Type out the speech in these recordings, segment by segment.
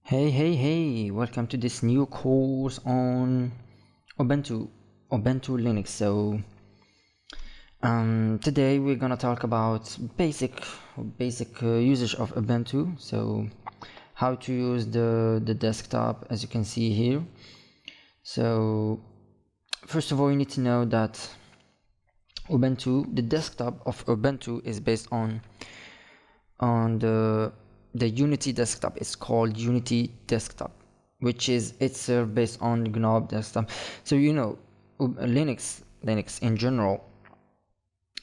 Hey, welcome to this new course on Ubuntu Linux. Today we're gonna talk about basic usage of Ubuntu. So how to use the desktop, as you can see here. So first of all, you need to know that the desktop of Ubuntu is based on the Unity desktop. It's called Unity desktop, which is itself based on GNOME desktop. So Linux in general,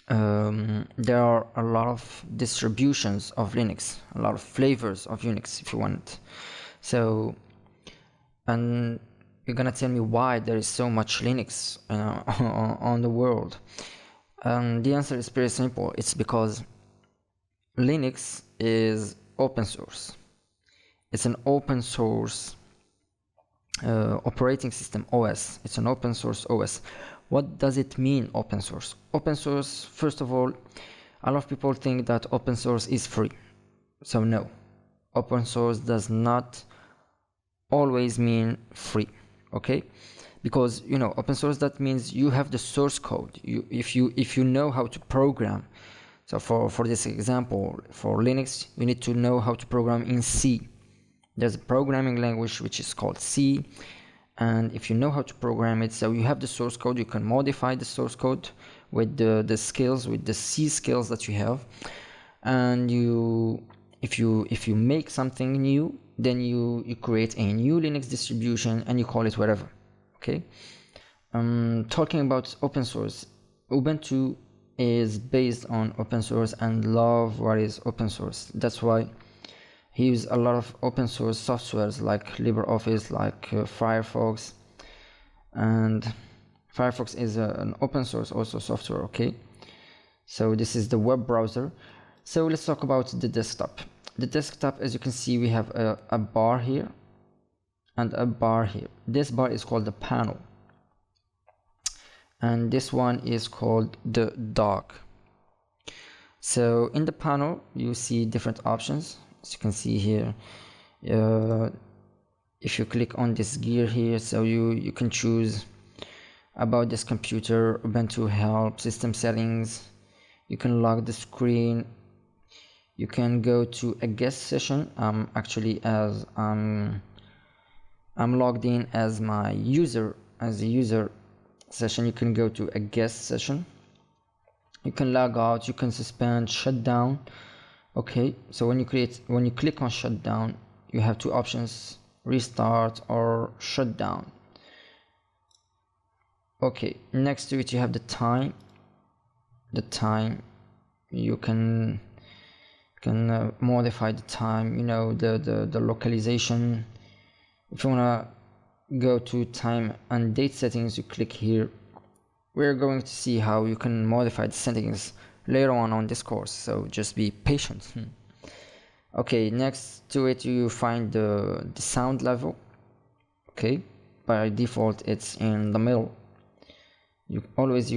there are a lot of distributions of Linux, a lot of flavors of Unix if you want. So, and you're gonna tell me why there is so much Linux on the world. The answer is pretty simple. It's because Linux is open source. It's an open source operating system, OS. It's an open source OS. What does it mean, open source? Open source, first of all, a lot of people think that open source is free. So no, open source does not always mean free, okay? Because open source, that means you have the source code. If you know how to program. So for this example, for Linux, you need to know how to program in C. There's a programming language which is called C, and if you know how to program it, so you have the source code, you can modify the source code with the skills, with the C skills that you have, and if you make something new, then you create a new Linux distribution and you call it whatever. Okay. Talking about open source, Ubuntu is based on open source and love what is open source. That's why he uses a lot of open source softwares like LibreOffice, like Firefox, and Firefox is an open source also software. Okay, so this is the web browser. So let's talk about the desktop. The desktop, as you can see, we have a bar here and a bar here. This bar is called the panel, and this one is called the dock. So in the panel you see different options, as you can see here. If you click on this gear here, so you can choose about this computer, Ubuntu help, system settings. You can lock the screen. You can go to a guest session. Actually, as I'm logged in as a user session, you can go to a guest session. You can log out, you can suspend, shut down. Okay, so when you click on shut down, you have two options: restart or shut down. Okay, next to it you have the time. You can modify the time, the localization. If you wanna go to time and date settings, you click here. We're going to see how you can modify the settings later on this course, so just be patient. Okay, next to it you find the sound level. Okay, by default it's in the middle. You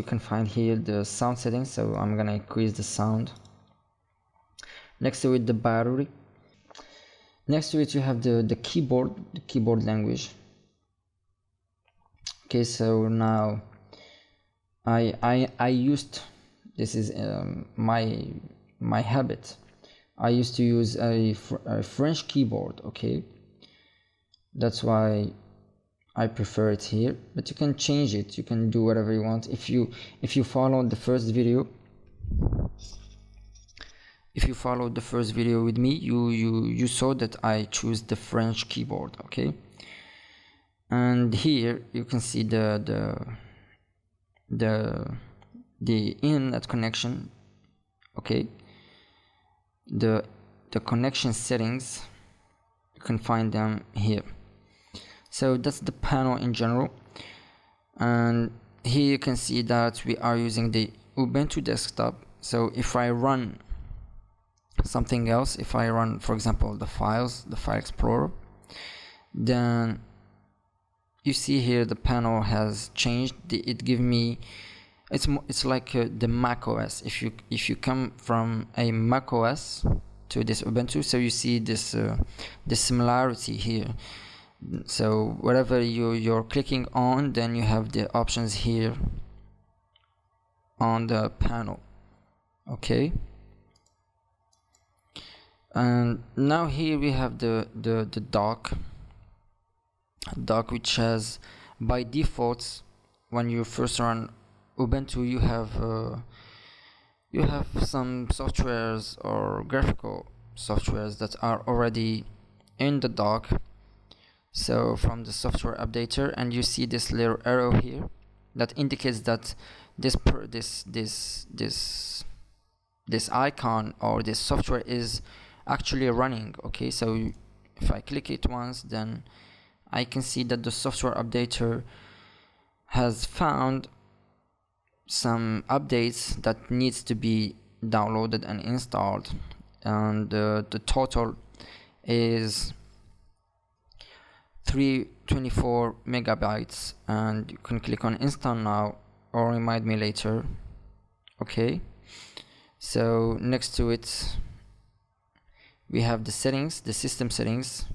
can find here the sound settings, so I'm gonna increase the sound. Next to it, the battery. Next to it you have the keyboard language. Okay, so now I used, this is my habit. I used to use a French keyboard. Okay, that's why I prefer it here, but you can change it, you can do whatever you want. If you followed the first video with me, you saw that I choose the French keyboard. Okay, and here you can see the internet connection. Okay, the connection settings, you can find them here. So that's the panel in general, and here you can see that we are using the Ubuntu desktop. So if I run something else, if I run, for example, the file explorer, then you see here the panel has changed. It give me, it's like the Mac OS. If you come from a Mac OS, to this Ubuntu. So you see this this similarity here. So whatever you're clicking on, then you have the options here on the panel. Okay, and now here we have the dock, which has by default, when you first run Ubuntu, you have some softwares or graphical softwares that are already in the dock. So from the software updater, and you see this little arrow here that indicates that this icon or this software is actually running. Okay, so if I click it once, then I can see that the software updater has found some updates that needs to be downloaded and installed, and the total is 324 megabytes, and you can click on install now or remind me later. Okay, so next to it we have the settings, the system settings.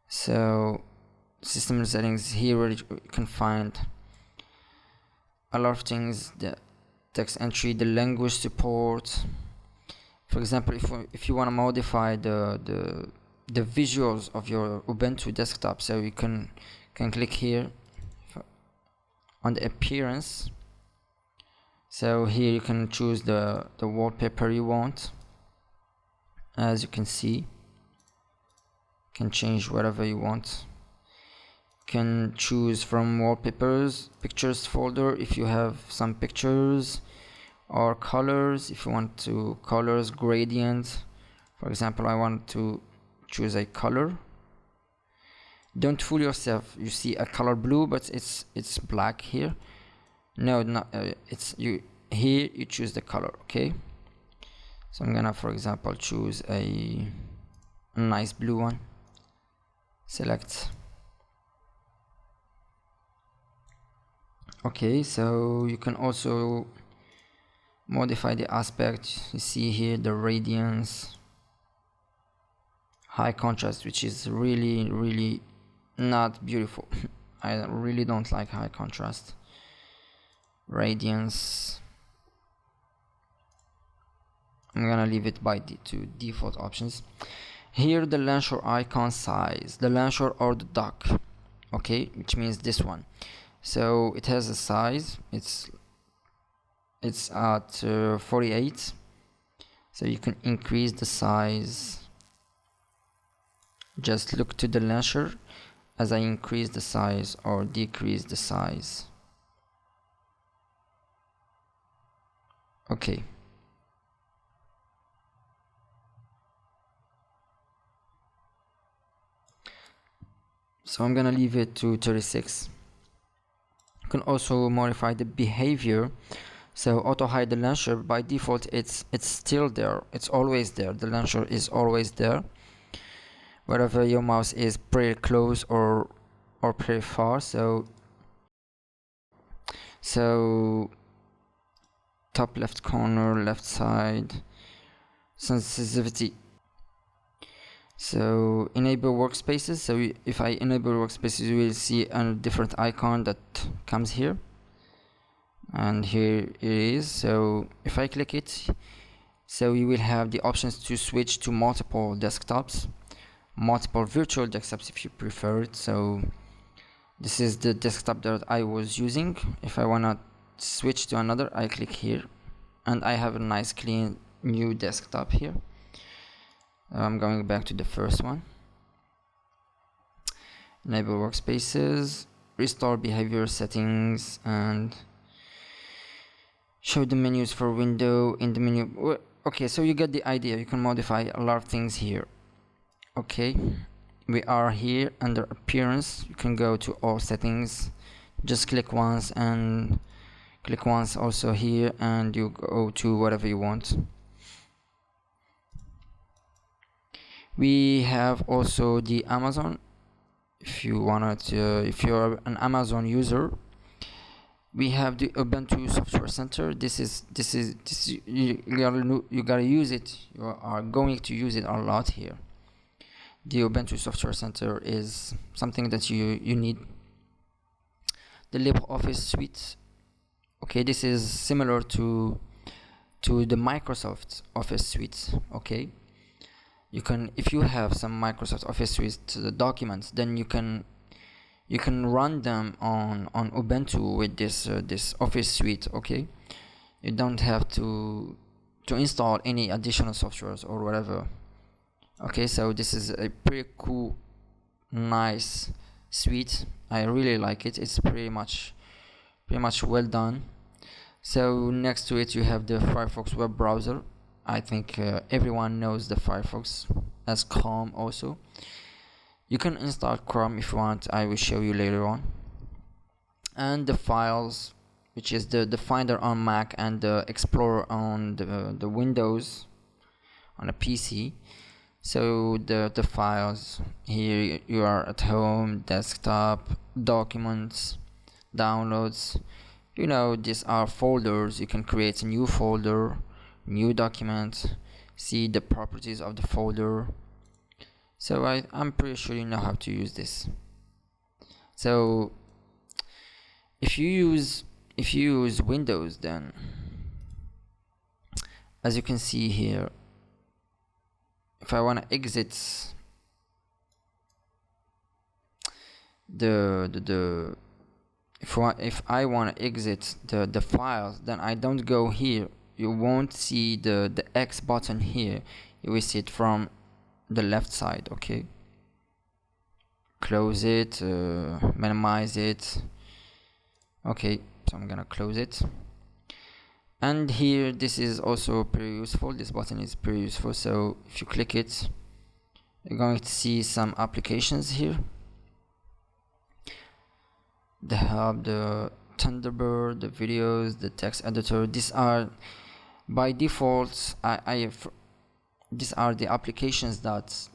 So system settings, here you can find a lot of things: the text entry, the language support. For example, if you want to modify the visuals of your Ubuntu desktop, so you can click here on the appearance. So here you can choose the wallpaper you want. As you can see, you can change whatever you want. You can choose from wallpapers, pictures folder if you have some pictures, or colors if you want to colors, gradient. For example, I want to choose a color. Don't fool yourself, you see a color blue, but it's black here. No, not it's you here, you choose the color. Okay, so I'm gonna, for example, choose a nice blue one. Select. Okay, so you can also modify the aspect. You see here the radiance, high contrast, which is really not beautiful. I really don't like high contrast. Radiance, I'm gonna leave it by to default options. Here the launcher icon size, the launcher or the dock, okay, which means this one. So it has a size, it's at 48, so you can increase the size. Just look to the launcher as I increase the size or decrease the size. Okay, so I'm gonna leave it to 36. You can also modify the behavior. So auto hide the launcher, by default it's still there, it's always there, the launcher is always there wherever your mouse is, pretty close or pretty far. So top left corner, left side, sensitivity. So enable workspaces. So if I enable workspaces, you will see a different icon that comes here, and here it is. So if I click it, so you will have the options to switch to multiple desktops, multiple virtual desktops if you prefer it. So this is the desktop that I was using. If I wanna switch to another, I click here and I have a nice clean new desktop here. I'm going back to the first one. Enable workspaces, restore behavior settings, and show the menus for window in the menu. Okay, so you get the idea. You can modify a lot of things here. Okay, we are here under appearance. You can go to all settings, just click once and click once also here, and you go to whatever you want. We have also the Amazon. If you wanted to, if you're an Amazon user, we have the Ubuntu Software Center. This you gotta use it. You are going to use it a lot here. The Ubuntu Software Center is something that you need. The LibreOffice suite. Okay, this is similar to the Microsoft Office suite. Okay, you can, if you have some Microsoft Office suite documents, then you can run them on Ubuntu with this Office suite. Okay, you don't have to install any additional softwares or whatever. Okay, so this is a pretty cool, nice suite. I really like it. It's pretty much well done. So next to it you have the Firefox web browser. I think everyone knows the Firefox as Chrome also. You can install Chrome if you want. I will show you later on. And the files, which is the Finder on Mac and the Explorer on the Windows on a PC. So the files here, you are at home, desktop, documents, downloads. You know, these are folders. You can create a new folder, new document, see the properties of the folder. So I'm pretty sure you know how to use this. So if you use Windows, then as you can see here, if I want to exit if I want to exit the files, then I don't go here. You won't see the X button here. You will see it from the left side. Okay, close it, minimize it. Okay, so I'm gonna close it. And here, this is also pretty useful. This button is pretty useful. So if you click it, you're going to see some applications here. The hub, the Thunderbird, the videos, the text editor. These are by default. These are the applications that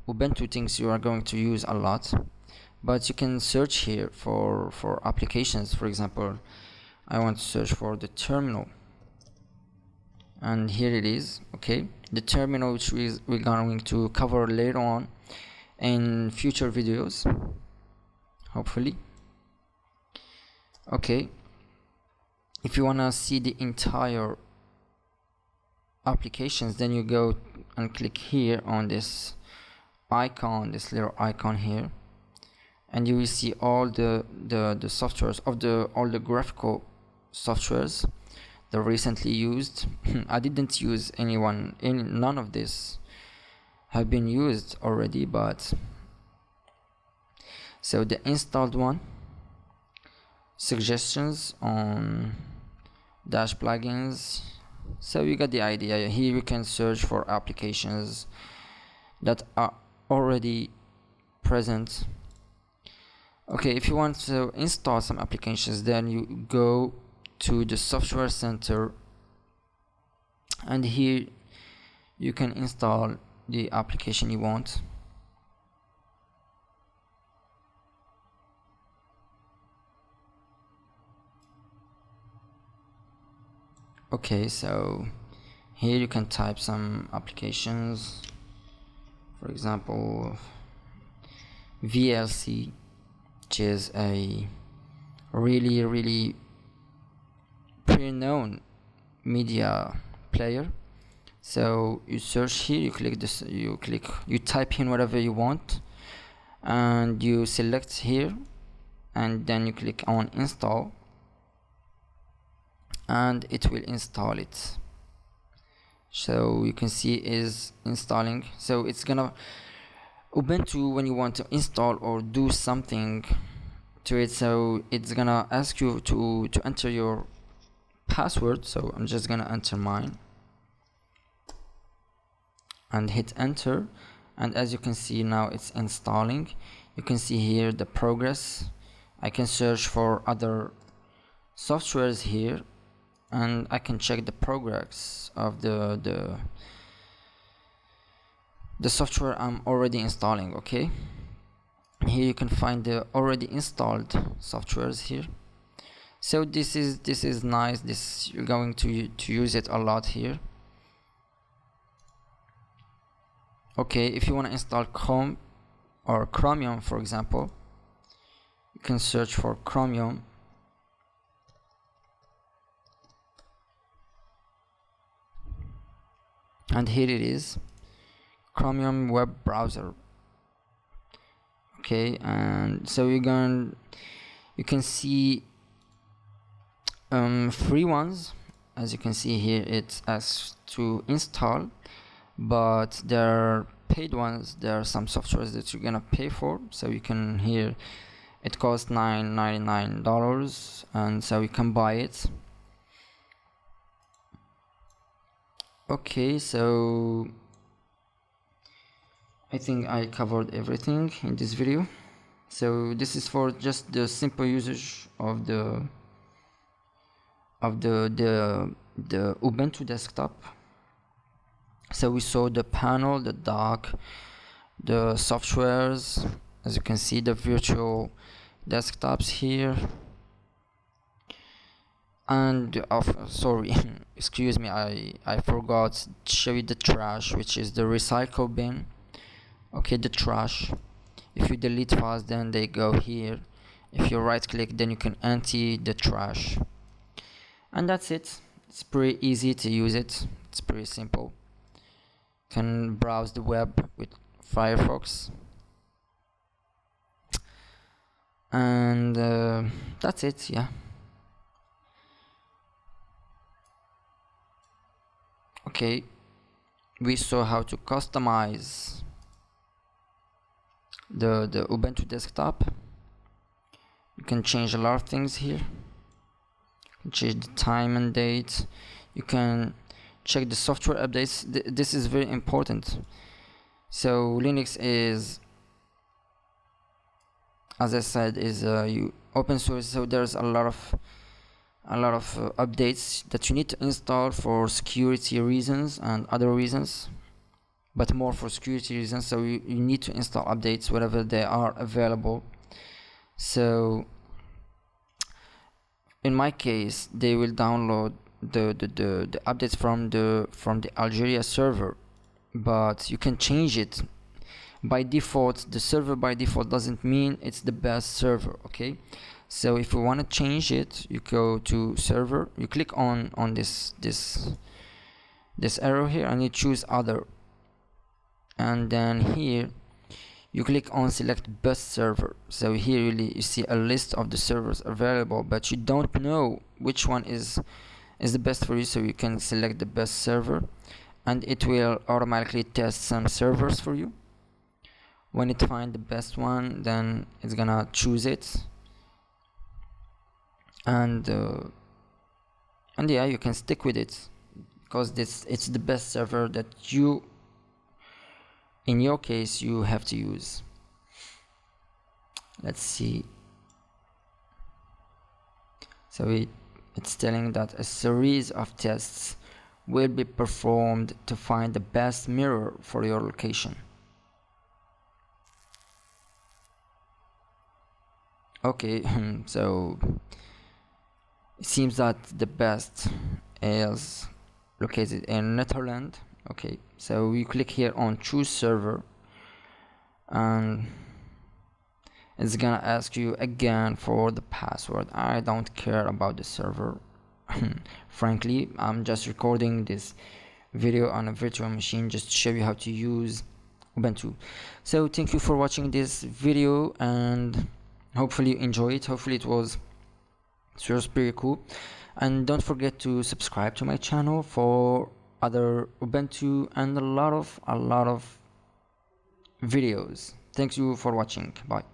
Ubuntu thinks you are going to use a lot. But you can search here for applications. For example, I want to search for the terminal, and here it is. Okay, the terminal, which we're going to cover later on in future videos, hopefully. Okay, if you want to see the entire applications, then you go and click here on this icon, this little icon here, and you will see all the softwares of all the graphical softwares that recently used. I didn't use none of this have been used already, but so the installed one, suggestions on dash plugins. So you got the idea. Here you can search for applications that are already present. Okay, if you want to install some applications, then you go to the Software Center, and here you can install the application you want. Okay, so here you can type some applications, for example VLC, which is a really pretty known media player. So you search here, you click this, you type in whatever you want, and you select here, and then you click on install, and it will install it. So you can see is installing. So it's gonna, Ubuntu, when you want to install or do something to it, so it's gonna ask you to enter your password. So I'm just gonna enter mine and hit enter, and as you can see now it's installing. You can see here the progress. I can search for other softwares here, and I can check the progress of the software I'm already installing. Okay, here you can find the already installed softwares here. So this is nice. This you're going to use it a lot here. Okay, if you want to install Chrome or Chromium, for example, you can search for Chromium. And here it is, Chromium web browser. Okay, and so you can see free ones. As you can see here, it asks to install, but there are paid ones. There are some softwares that you're gonna pay for. So you can here, it costs $9.99, and so you can buy it. Okay, so I think I covered everything in this video. So this is for just the simple usage of the Ubuntu desktop. So we saw the panel, the dock, the softwares, as you can see, the virtual desktops here. And sorry, excuse me, I forgot to show you the trash, which is the recycle bin. Okay, the trash, if you delete files, then they go here. If you right click, then you can empty the trash. And that's it. It's pretty easy to use it. It's pretty simple. You can browse the web with Firefox. And that's it, yeah. Okay, we saw how to customize the Ubuntu desktop. You can change a lot of things here. You can change the time and date. You can check the software updates. This is very important. So Linux is, as I said, is open source. So there's a lot of updates that you need to install for security reasons and other reasons, but more for security reasons. So you need to install updates wherever they are available. So in my case, they will download the updates from the Algeria server, but you can change it. By default, the server by default doesn't mean it's the best server. Okay, so if you want to change it, you go to server, you click on this arrow here, and you choose other, and then here you click on select best server. So here you see a list of the servers available, but you don't know which one is the best for you. So you can select the best server, and it will automatically test some servers for you. When it finds the best one, then it's gonna choose it, and yeah, you can stick with it because it's the best server that you, in your case, you have to use. Let's see. So it's telling that a series of tests will be performed to find the best mirror for your location. Okay, so it seems that the best is located in Netherlands. Okay, so we click here on choose server, and it's gonna ask you again for the password. I don't care about the server. Frankly, I'm just recording this video on a virtual machine just to show you how to use Ubuntu. So thank you for watching this video, and hopefully you enjoy it. Hopefully it was pretty cool, and don't forget to subscribe to my channel for other Ubuntu and a lot of videos. Thanks you for watching. Bye.